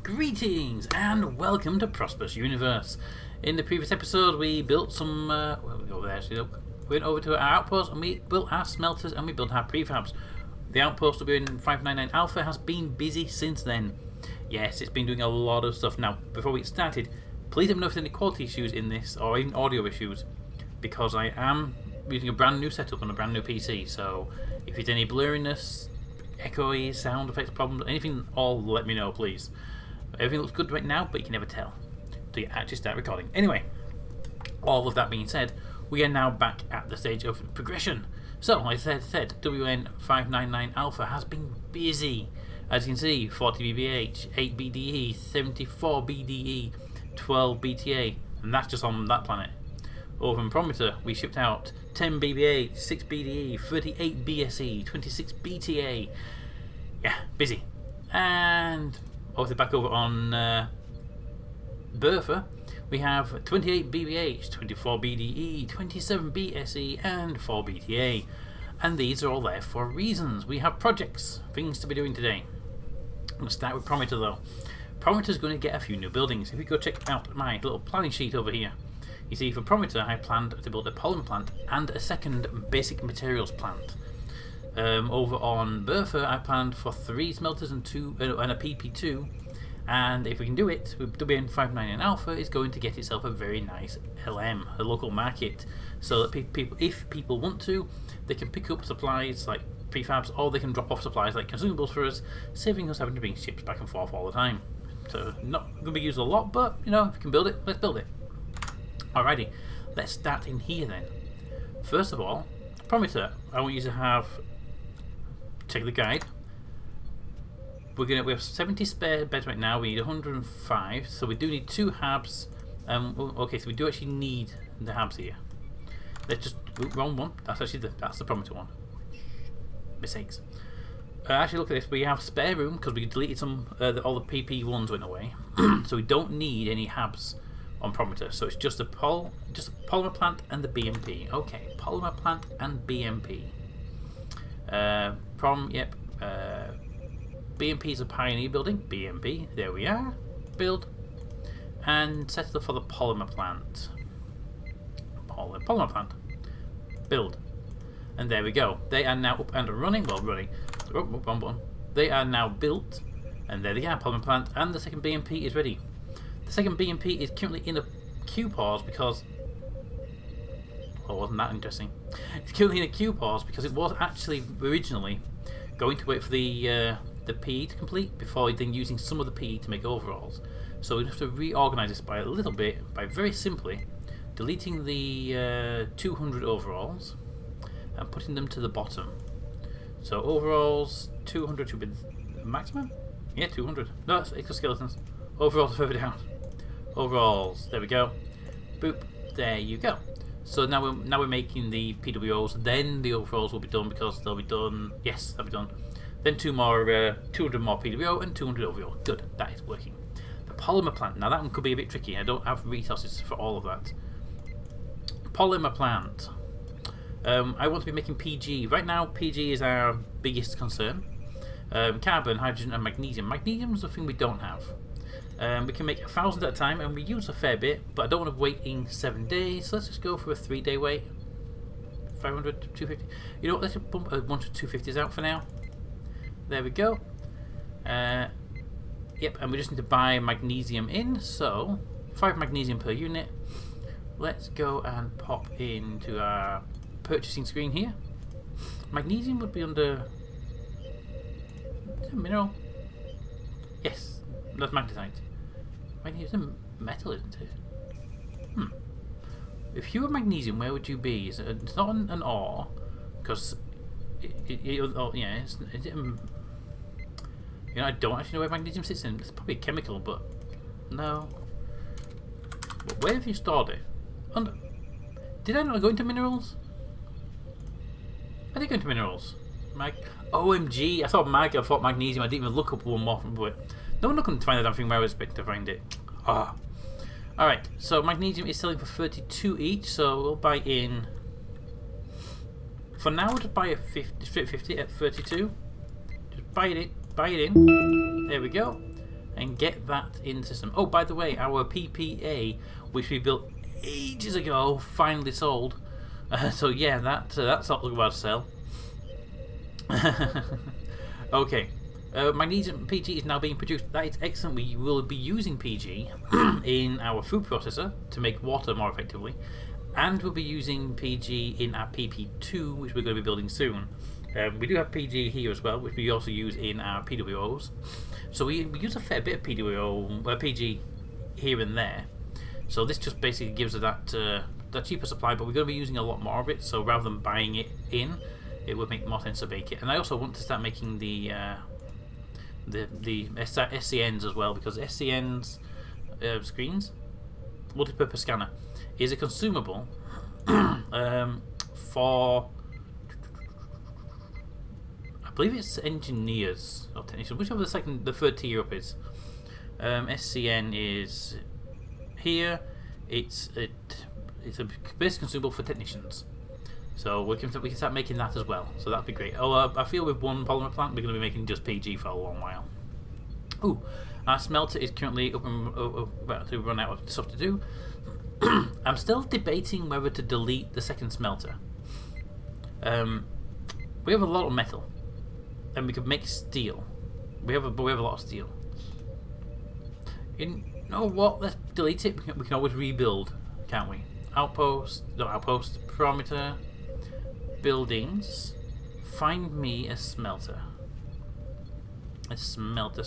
Greetings and welcome to Prosperous Universe. In the previous episode we built some, we went over to our outpost and we built our smelters and we built our prefabs. The outpost that we're in 599 Alpha has been busy since then. Yes, it's been doing a lot of stuff. Now, before we get started, please let me know if there's any quality issues in this or even audio issues, because I am using a brand new setup on a brand new PC, so if there's any blurriness, echoey, sound effects problems, anything, all let me know please. Everything looks good right now, but you can never tell until you actually start recording. Anyway, all of that being said, we are now back at the stage of progression. So, like I said, WN599 Alpha has been busy. As you can see, 40 BBH, 8 BDE, 74 BDE, 12 BTA, and that's just on that planet. Over in Prometheus, we shipped out 10 BBH, 6 BDE, 38 BSE, 26 BTA. Yeah, busy. And obviously back over on Bertha, we have 28 BBH, 24 BDE, 27 BSE, and 4 BTA. And these are all there for reasons. We have projects, things to be doing today. I'm going to start with Prometheus though. Prometheus is going to get a few new buildings. If you go check out my little planning sheet over here, you see for Prometheus I planned to build a pollen plant and a second basic materials plant. Over on Bertha I planned for 3 smelters and a PP2, and if we can do it with WN599 Alpha, is going to get itself a very nice LM, a local market, so that people, if people want to, they can pick up supplies like prefabs, or they can drop off supplies like consumables for us, saving us having to bring ships back and forth all the time. So not going to be used a lot, but you know, if you can build it, let's build it. Alrighty, let's start in here then. First of all, Prometheus, I want you to have, check the guide. We have 70 spare beds right now. We need 105, so we do need 2 habs. Okay, so we do actually need the habs here. Let's just wrong one. That's actually that's the Prometheus one. Mistakes. Actually, look at this. We have spare room because we deleted some. All the PP1s went away, so we don't need any habs on Prometheus. So it's just a polymer plant and the BMP. Okay, polymer plant and BMP. BMP is a pioneer building. BMP, there we are. Build and set it up for the polymer plant. Polymer plant. Build, and there we go. They are now up and running. Well, running. They are now built, and there they are. Polymer plant and the second BMP is ready. The second BMP is currently in a queue pause because. Oh, wasn't that interesting? It's currently in a queue pause because it was actually originally going to wait for the PE to complete before then using some of the PE to make overalls. So we have to reorganize this by a little bit by very simply deleting the 200 overalls and putting them to the bottom. So overalls 200 should be the maximum. Yeah, 200. No, that's exoskeletons. Overalls further down. Overalls. There we go. Boop. There you go. So now we're making the PWOs. Then the overalls will be done because they'll be done. Yes, they'll be done. Then 200 more PWO and 200 overall. Good, that is working. The polymer plant. Now that one could be a bit tricky. I don't have resources for all of that. Polymer plant. I want to be making PG. Right now, PG is our biggest concern. Carbon, hydrogen, and magnesium. Magnesium is the thing we don't have. We can make 1,000 at a time, and we use a fair bit, but I don't want to wait in 7 days. So let's just go for a 3-day wait. 500, 250. You know what? Let's just bump a bunch of 250s out for now. There we go. Yep, and we just need to buy magnesium in, so 5 magnesium per unit. Let's go and pop into our purchasing screen here. Magnesium would be under. Is it a mineral? Yes, that's magnesite. Magnesium metal, isn't it? If you were magnesium, where would you be? It's not an ore, because you know, I don't actually know where magnesium sits in. It's probably a chemical, but no. But where have you stored it? Did I not go into minerals? I did go into minerals. OMG! I thought I thought magnesium. I didn't even look up one more from it. No one looking to find the damn thing where I was expecting to find it. Alright, so magnesium is selling for 32 each, so we'll buy in. For now, we'll just buy a straight 50 at 32. Just buy it in. There we go. and get that in the system. Oh, by the way, our PPA, which we built ages ago, finally sold. So yeah, that's not about to sell. Okay, magnesium PG is now being produced. That is excellent. We will be using PG in our food processor to make water more effectively, and we'll be using PG in our PP2, which we're going to be building soon. We do have PG here as well, which we also use in our PWOs. So we use a fair bit of PG here and there. So this just basically gives us that cheaper supply, but we're going to be using a lot more of it. So rather than buying it in, it would make more sense to bake it. And I also want to start making the SCNs as well, because SCNs screens, multi-purpose scanner, is a consumable for, I believe it's engineers or technicians, whichever the third tier up is. SCN is here. It's a basic consumable for technicians. So we can start making that as well. So that'd be great. I feel with one polymer plant we're going to be making just PG for a long while. Ooh, our smelter is currently up and about to run out of stuff to do. I'm still debating whether to delete the second smelter. We have a lot of metal, and we could make steel. We have a lot of steel. You know what? Let's delete it. We can always rebuild, can't we? Outpost, parameter, buildings. Find me a smelter. A smelter.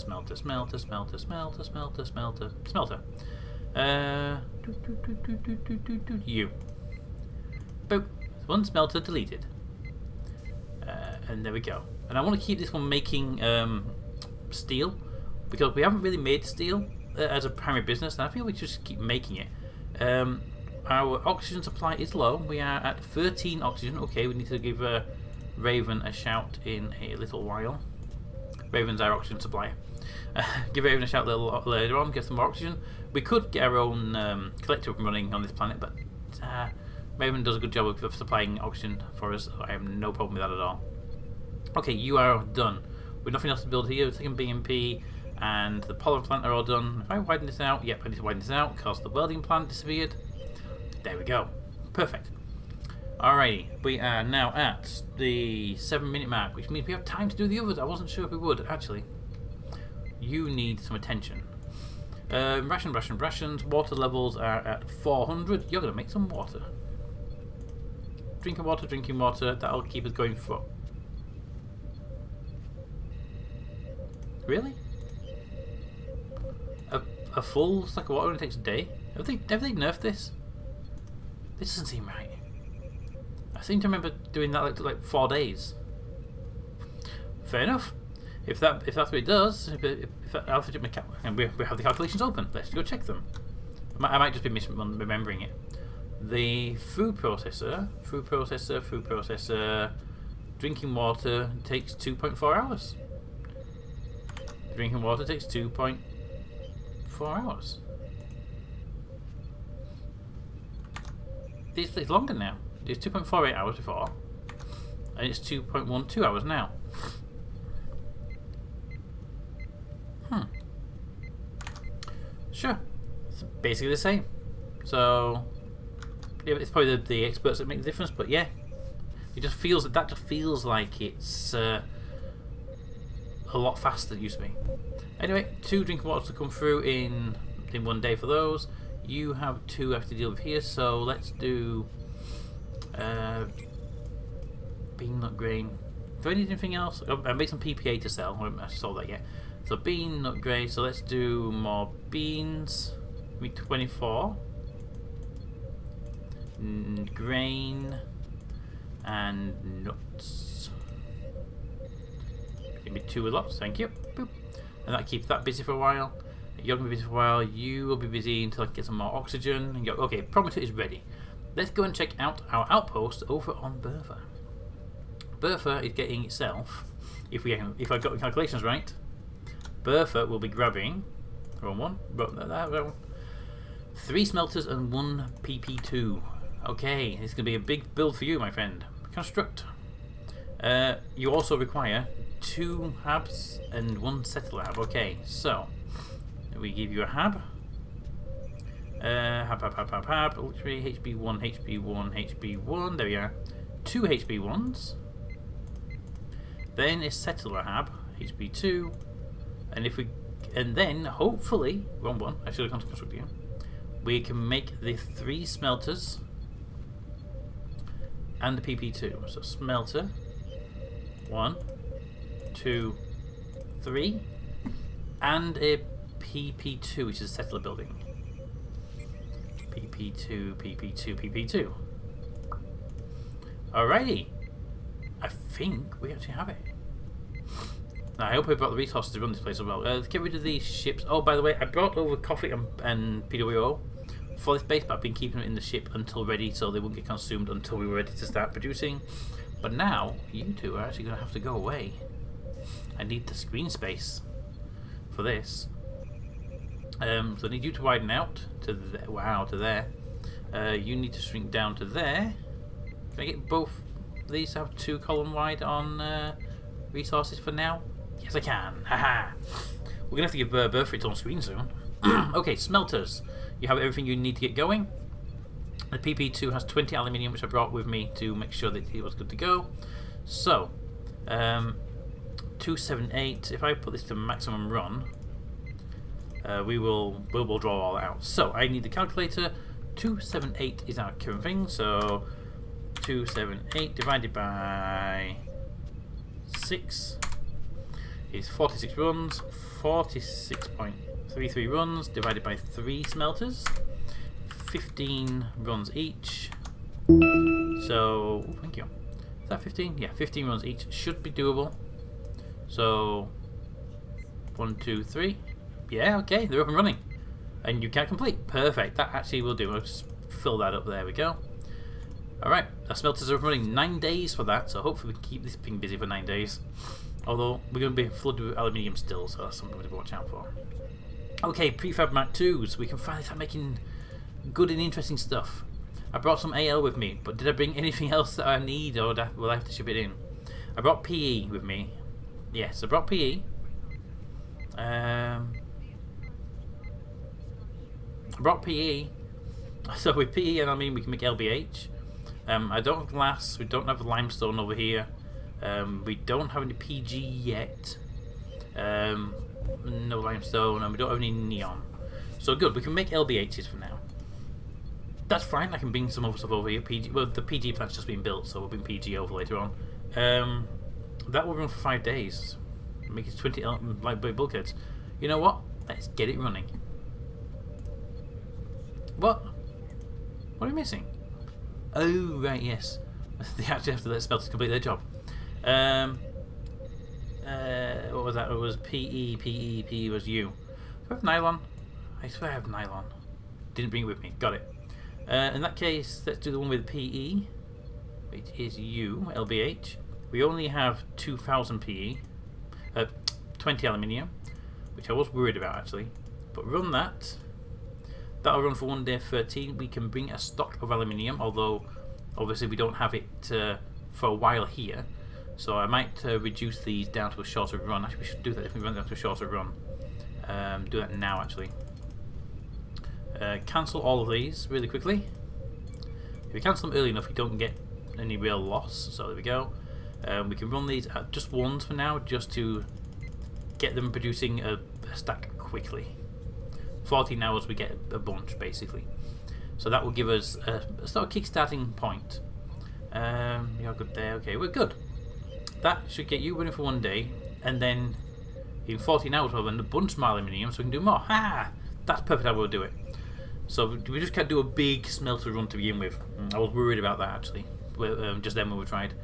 You. Boop. One smelter deleted. And there we go. And I want to keep this one making steel, because we haven't really made steel as a primary business, and I feel we just keep making it. Our oxygen supply is low. We are at 13 oxygen. Okay, we need to give Raven a shout in a little while. Raven's our oxygen supplier. Give Raven a shout a little later on, get some more oxygen. We could get our own collector up and running on this planet, but Raven does a good job of supplying oxygen for us. I have no problem with that at all. Okay, you are done. With nothing else to build here, the second BMP and the polymer plant are all done. If I widen this out, yep, I need to widen this out because the welding plant disappeared. There we go. Perfect. Alrighty, we are now at the 7-minute mark, which means we have time to do the others. I wasn't sure if we would, actually. You need some attention. Rations. Water levels are at 400. You're going to make some water. Drinking water. That'll keep us going for... Really? A full stack of water only takes a day? Have they nerfed this? This doesn't seem right. I seem to remember doing that like 4 days. Fair enough. If that's what it does, and we have the calculations open. Let's go check them. I might just be misremembering it. The food processor. Drinking water takes 2.4 hours. Drinking water takes 2.4 hours. It's longer now. It's 2.48 hours before, and it's 2.12 hours now. Sure, it's basically the same. So yeah, it's probably the experts that make the difference, but yeah, it just feels like it's a lot faster than it used to be. Anyway, 2 drinking waters to come through in 1 day for those. You have 2 I have to deal with here, so let's do bean nut grain. Do I need anything else? I made some PPA to sell. I haven't sold that yet. So bean nut grain. So let's do more beans. Make 24. Grain and nuts. Give me 2 lots. Thank you. Boop. And that keeps that busy for a while. You're going to be busy for a while. You will be busy until I can get some more oxygen. And go, okay, Prometheus is ready. Let's go and check out our outpost over on Bertha. Bertha is getting itself, if I got the calculations right, Bertha will be grabbing, wrong one, 3 smelters and 1 PP2. Okay, this is going to be a big build for you, my friend. Construct. You also require 2 hubs and 1 settler hub. Okay, so we give you a hab. Hab. Literally HB1. There we are. 2 HB1s. Then a settler hab, HB2. And then hopefully, wrong one. I should have gone to construct again. We can make the 3 smelters and the PP2. So smelter, 1, 2, 3, and a PP2, which is a settler building. PP2. Alrighty. I think we actually have it. Now, I hope we brought the resources to run this place as well. Let's get rid of these ships. Oh, by the way, I brought over coffee and PWO for this base, but I've been keeping it in the ship until ready, so they won't get consumed until we were ready to start producing. But now, you two are actually going to have to go away. I need the screen space for this. So I need you to widen out to there. Wow, to there. You need to shrink down to there. Can I get both these to have 2 column wide on resources for now? Yes, I can. Haha. We're gonna have to give birth for its own screen soon. Okay, smelters. You have everything you need to get going. The PP2 has 20 aluminium, which I brought with me to make sure that it was good to go. So, 278. If I put this to maximum run, we'll draw all out. So I need the calculator. 278 is our current thing. So 278 divided by 6 is 46 runs. 46.33 runs divided by 3 smelters. 15 runs each. So thank you. Is that 15? Yeah, 15 runs each should be doable. So 1, 2, 3. Yeah, okay, they're up and running. And you can complete. Perfect. That actually will do. I'll just fill that up. There we go. Alright, our smelters are up and running. 9 days for that, so hopefully we can keep this thing busy for 9 days. Although, we're going to be flooded with aluminium still, so that's something to watch out for. Okay, prefab Mark 2, so we can finally start making good and interesting stuff. I brought some AL with me, but did I bring anything else that I need, or will I have to ship it in? I brought PE with me. Yes, I brought PE. I brought PE. So with PE, and I mean we can make LBH. I don't have glass. We don't have limestone over here. We don't have any PG yet. No limestone, and we don't have any neon. So good. We can make LBHs for now. That's fine. I can bring some other stuff over here. PG. Well, the PG plant's just been built, so we'll bring PG over later on. That will run for 5 days. Make it 20 light bulkheads. You know what? Let's get it running. What? What are you missing? Oh, right, yes. They actually have to let smelters complete their job. What was that? It was PE was you. Do I have nylon? I swear I have nylon. Didn't bring it with me. Got it. In that case, let's do the one with PE, which is you, LBH. We only have 2000 PE. 20 aluminium, which I was worried about actually. But run that. That'll run for 1 day 13. We can bring a stock of aluminium, although obviously we don't have it for a while here. So I might reduce these down to a shorter run. Actually, we should do that if we run down to a shorter run. Do that now actually. Cancel all of these really quickly. If we cancel them early enough, we don't get any real loss. So there we go. We can run these at just ones for now, just to get them producing a stack quickly. 14 hours we get a bunch basically. So that will give us a sort of kick-starting point. You're good there. Okay, we're good. That should get you running for 1 day, and then in 14 hours we'll have a bunch more aluminium so we can do more. Ha! That's perfect how we'll do it. So we just can't do a big smelter run to begin with. I was worried about that actually, just then when we tried.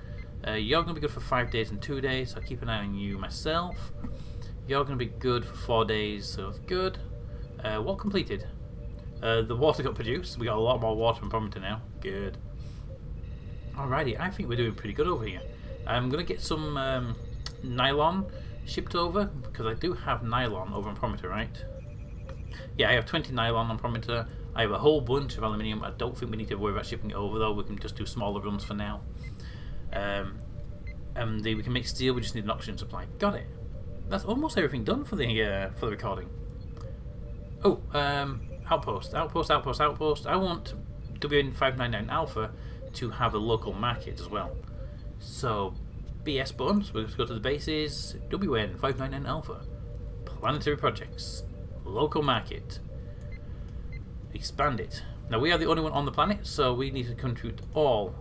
You're going to be good for 5 days and 2 days, so I'll keep an eye on you myself. You're going to be good for 4 days, so it's good. What completed? The water got produced. We got a lot more water from Prometer now. Good. Alrighty, I think we're doing pretty good over here. I'm going to get some nylon shipped over, because I do have nylon over on Prometer, right? Yeah, I have 20 nylon on Prometer. I have a whole bunch of aluminium. I don't think we need to worry about shipping it over though. We can just do smaller runs for now. And we can make steel. We just need an oxygen supply. Got it. That's almost everything done for the recording. Oh, outpost. I want WN599 Alpha to have a local market as well. So, BS buttons, we're going to go to the bases, WN599 Alpha, planetary projects, local market, expand it. Now we are the only one on the planet, so we need to contribute all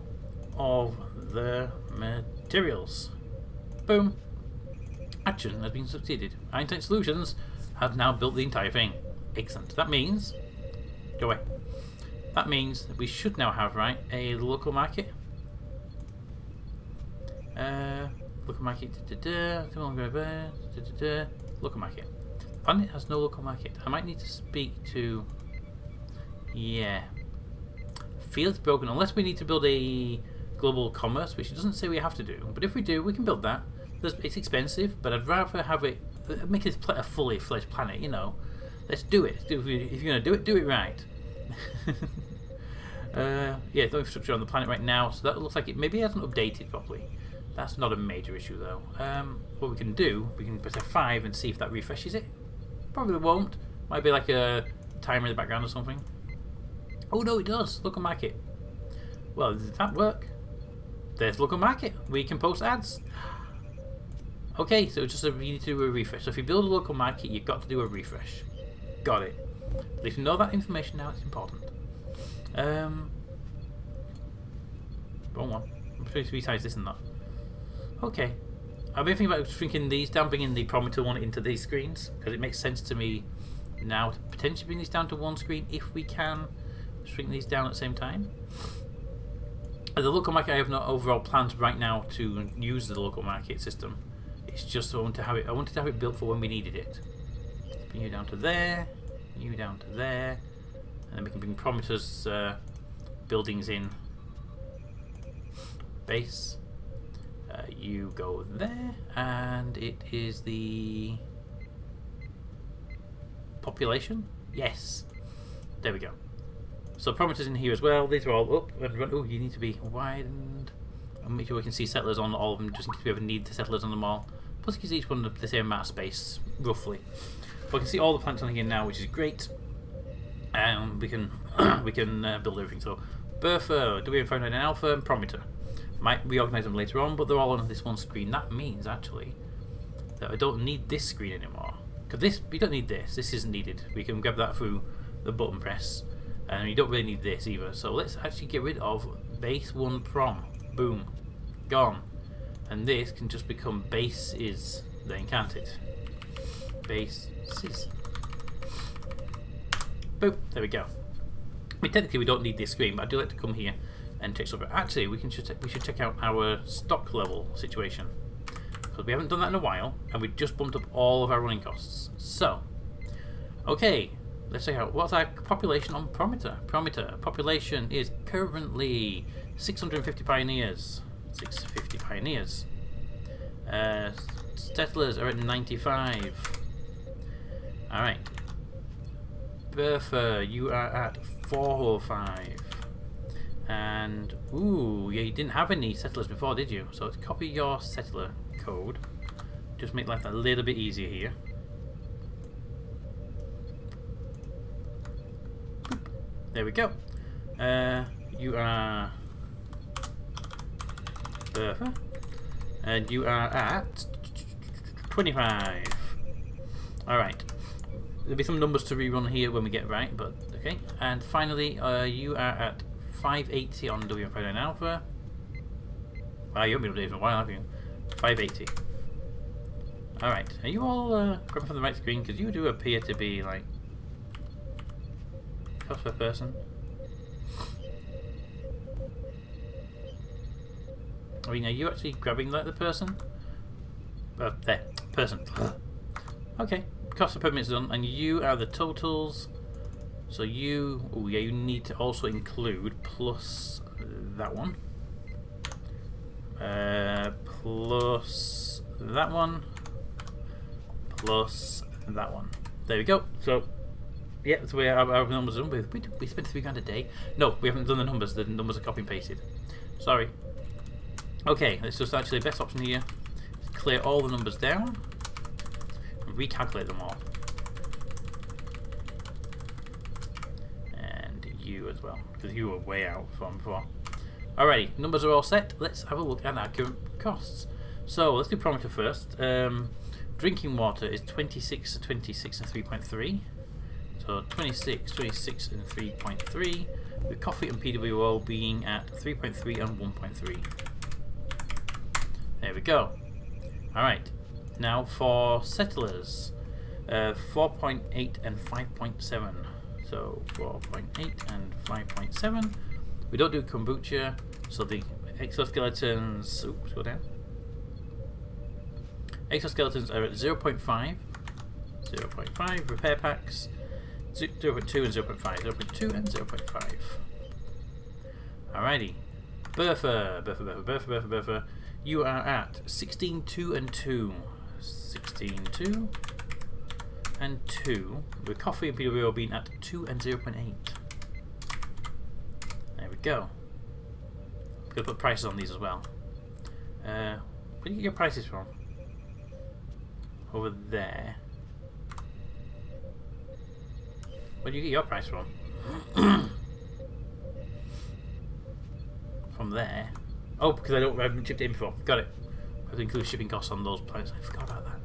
of the materials. Boom. Action has been succeeded. Einstein Solutions have now built the entire thing. Excellent. That means, go away. That means that we should now have, right, a local market. Local market. Local market. Planet has no local market. I might need to speak to. Yeah. Field's broken unless we need to build a global commerce, which it doesn't say we have to do. But if we do, we can build that. It's expensive, but I'd rather have it make it a fully fledged planet. You know, let's do it. If you're gonna do it right. Yeah, no infrastructure on the planet right now, so that looks like it maybe hasn't updated properly. That's not a major issue though. What we can do, we can press F5 and see if that refreshes it. Probably won't. Might be like a timer in the background or something. Oh no, it does. Local market. Well, does that work? There's local market. We can post ads. Okay, so just you need to do a refresh. So if you build a local market, you've got to do a refresh. Got it. At least you know that information now. It's important. Wrong one. I'm supposed to resize this and that. Okay. I've been thinking about shrinking these down, bringing the Prometheus one into these screens, because it makes sense to me now to potentially bring these down to one screen if we can shrink these down at the same time. The local market, I have no overall plans right now to use the local market system. It's just I wanted to have it built for when we needed it. Bring you down to there, you down to there, and then we can bring Prometheus buildings in. Base. You go there, and it is the population. Yes, there we go. So Prometheus in here as well. These are all up and run. Oh, you need to be widened. I'll make sure we can see settlers on all of them, just in case we ever need the settlers on them all. Plus, it gives each one the same amount of space, roughly. But we can see all the plants on here now, which is great. And we can build everything. So Bertha, WN599 Alpha, and Prometheus. Might reorganize them later on, but they're all on this one screen. That means actually that I don't need this screen anymore, because we don't need this. This isn't needed. We can grab that through the button press, and you don't really need this either. So let's actually get rid of base 1 prom. Boom, gone. And this can just become base is then, can't it? Bases. Boom. There we go. I mean, technically we don't need this screen, but I do like to come here and check over. Actually, we should check out our stock level situation, because we haven't done that in a while, and we just bumped up all of our running costs. So, okay, let's check out what's our population on Prometheus. Prometheus population is currently 650 pioneers. 650 pioneers. Settlers are at 95. All right. Bertha, you are at 405. And, ooh, yeah, you didn't have any settlers before, did you? So let's copy your settler code. Just make life a little bit easier here. Boop. There we go. You are Bertha. And you are at 25. Alright. There'll be some numbers to rerun here when we get right, but okay. And finally, you are at 580 on WN599 Alpha. Wow, you haven't been updated for a while, have you? 580. Alright, are you all grabbing from the right screen? Because you do appear to be like cost per person. I mean, are you actually grabbing like the person? There, person. Okay, cost per minute's done, and you are the totals. So you, oh yeah, you need to also include plus that one, plus that one, plus that one. There we go. So yeah, that's the way our numbers are done. We spent $3 a day. No, we haven't done the numbers. The numbers are copy and pasted. Sorry. Okay, let's just actually best option here. Clear all the numbers down and recalculate them all. you as well, because you were way out from before. Alrighty, numbers are all set. Let's have a look at our current costs. So let's do parameter first. Drinking water is 26, 26 and 3.3. So 26, 26 and 3.3. With coffee and PWO being at 3.3 and 1.3. There we go. Alright, now for settlers. 4.8 and 5.7. So 4.8 and 5.7. We don't do kombucha, so the exoskeletons. Oops, go down. Exoskeletons are at 0.5. 0.5. Repair packs 0.2 and 0.5. 0.2 and 0.5. Alrighty. Bertha. You are at 16, 2 and 2. 16, 2 and 2. With coffee and PWO being at 2 and 0.8. There we go. We're going to put prices on these as well. Where do you get your prices from? Over there. Where do you get your price from? From there. Oh, because I haven't chipped it in before. Got it. I have to include shipping costs on those planets. I forgot about that.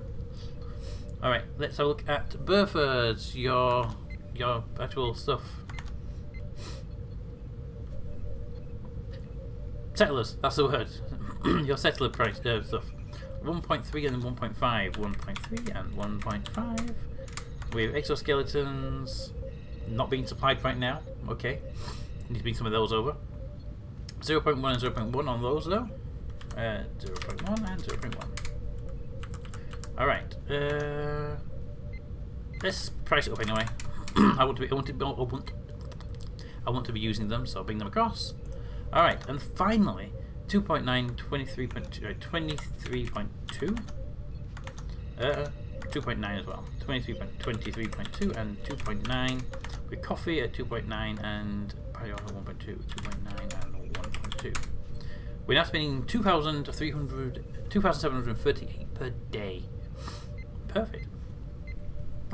Alright, let's have a look at Burford's, your actual stuff. Settlers, that's the word. Your settler price stuff. 1.3 and 1.5. 1.3 and 1.5. We have exoskeletons not being supplied right now. Okay. Need to bring some of those over. 0.1 and 0.1 on those though. 0.1 and 0.1. Alright. Let's price it up anyway. I want to be using them, so I'll bring them across. Alright, and finally 2.9, 23.2, 23.2. 2.9 as well. 23.2 and 2.9 with coffee at 2.9 and Pario at 1.2, 2.9 and 1.2. We're now spending 2,738 per day. Perfect.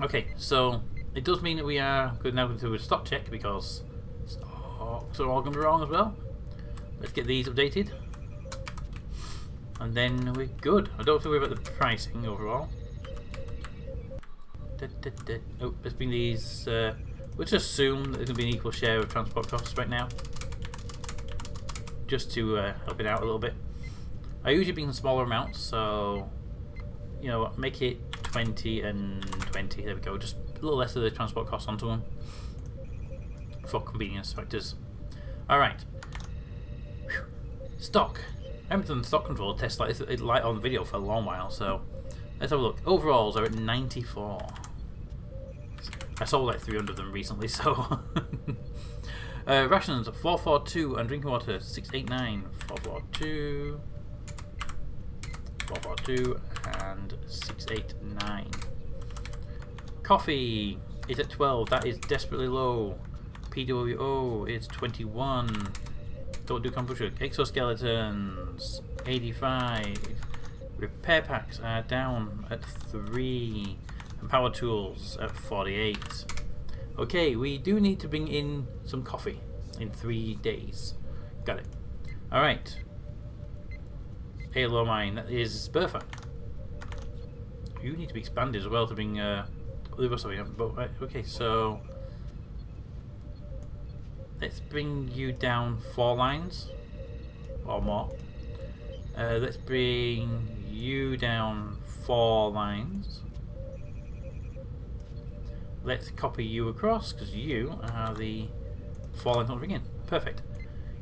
Okay, so it does mean that we are good now to do a stock check because stocks are all going to be wrong as well. Let's get these updated. And then we're good. I don't have to worry about the pricing overall. Oh, let's bring these. We'll just assume that there's going to be an equal share of transport costs right now. Just to help it out a little bit. I usually bring smaller amounts, so you know, make it 20 and 20. There we go. Just a little less of the transport costs onto them for convenience factors. Alright. Stock. I haven't done stock control tests like this light on video for a long while, so let's have a look. Overalls are at 94. I sold like 300 of them recently, so rations 442 and drinking water 689. 442 and 689. Coffee is at 12. That is desperately low. PWO is 21. Don't do kombucha. Exoskeletons 85. Repair packs are down at 3. And power tools at 48. Okay, we do need to bring in some coffee in 3 days. Got it. Alright. Halo mine, that is Bertha. You need to be expanded as well to bring the rest of it. But okay, so let's bring you down 4 lines or more. Let's bring you down 4 lines. Let's copy you across because you are the 4 lines not to bring in. Perfect.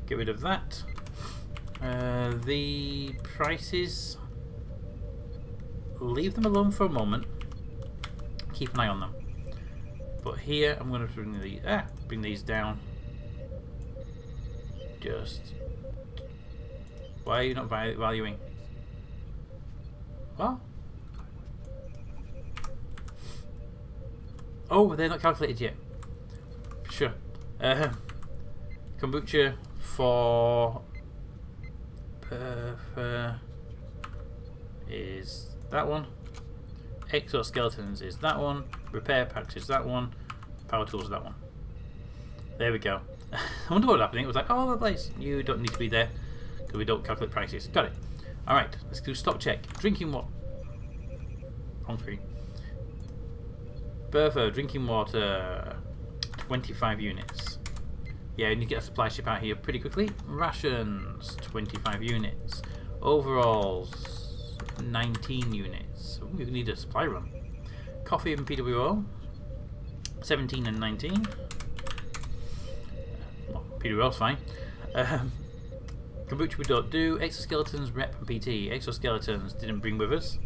Get rid of that. The prices, leave them alone for a moment. Keep an eye on them. But here I'm going to bring these down. Just why are you not valuing? What? Oh, they're not calculated yet. Sure. Kombucha for is that one. Exoskeletons is that one. Repair packs is that one. Power tools is that one. There we go. I wonder what happened. It was like, oh, the place. You don't need to be there because we don't calculate prices. Got it. All right, let's do stock check. Drinking water. On screen. Bertha, drinking water. 25 units. Yeah, you need to get a supply ship out here pretty quickly. Rations, 25 units. Overalls, 19 units. Ooh, you need a supply run. Coffee and PWO, 17 and 19. Well, PWO's fine. Kombucha we don't do. Exoskeletons, rep and PT. Exoskeletons didn't bring with us.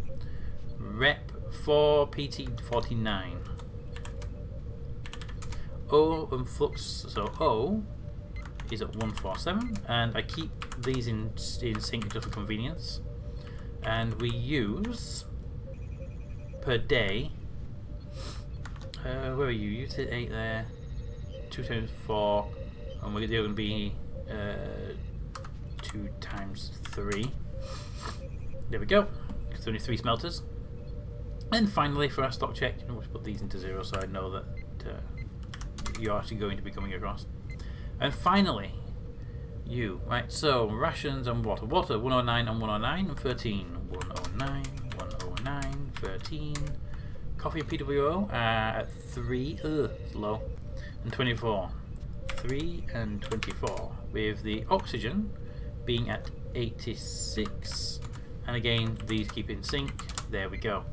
Rep for PT 49. O and flux, so O is at 147, and I keep these in sync just for convenience. And we use per day. Where are you? You said 8 there. 2 times 4, and we're going to be 2 times 3. There we go. It's only 3 smelters. And finally, for our stock check, we'll put these into 0 so I know that you're actually going to be coming across. And finally, you. Right, so rations and water. Water, 109 and 109 and 13. 109, 109, 13. Coffee and PWO at 3. It's low. And 24. 3 and 24. With the oxygen being at 86. And again, these keep in sync. There we go.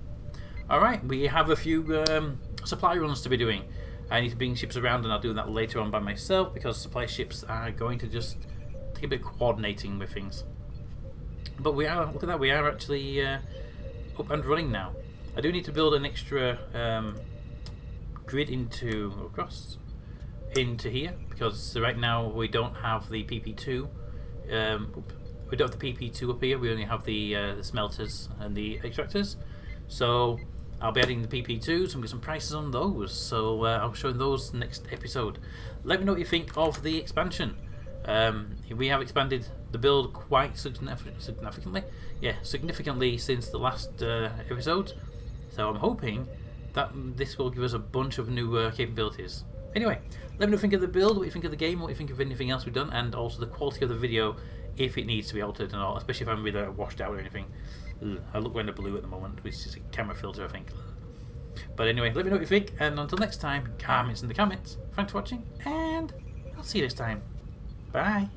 Alright, we have a few supply runs to be doing. I need to bring ships around, and I'll do that later on by myself because supply ships are going to just take a bit of coordinating with things. But we are, look at that, we are actually up and running now. I do need to build an extra grid into here because right now we don't have the PP2. We don't have the PP2 up here. We only have the smelters and the extractors. So I'll be adding the PP2s and get some prices on those. So I'll show those next episode. Let me know what you think of the expansion. We have expanded the build quite significantly. Yeah, significantly since the last episode. So I'm hoping that this will give us a bunch of new capabilities. Anyway, let me know what you think of the build, what you think of the game, what you think of anything else we've done, and also the quality of the video if it needs to be altered and all, especially if I'm really washed out or anything. I look kind of blue at the moment, which is a camera filter, I think. But anyway, let me know what you think, and until next time, comments in the comments. Thanks for watching, and I'll see you next time. Bye.